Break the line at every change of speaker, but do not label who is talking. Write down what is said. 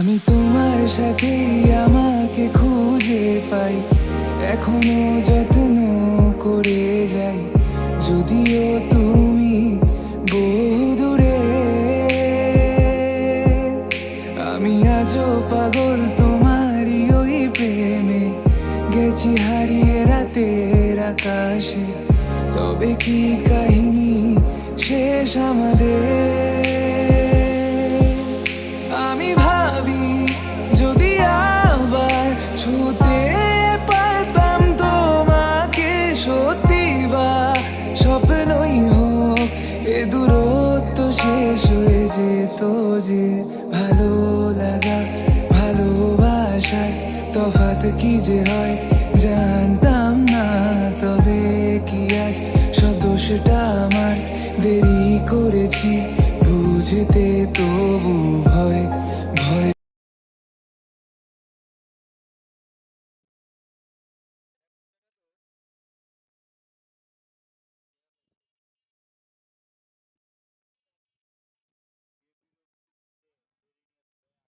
আমি তোমার সাথেই আমাকে খুঁজে পাই, এখনো যত্ন করে যাই, যদিও তুমি বহু দূরে। আমি আজও পাগল তোমারই ওই প্রেমে, গেছি হারিয়ে রাতের আকাশে। তবে কি কাহিনী শেষ আমাদের? আমি ভাবি যদি আবার ছুতে পারতাম তোমাকে, সত্যি বা স্বপ্নই হোক এ দূরত্ব শেষ হয়ে যেত যে। ভালো লাগা ভালোবাসার তফাৎ কি যে হয়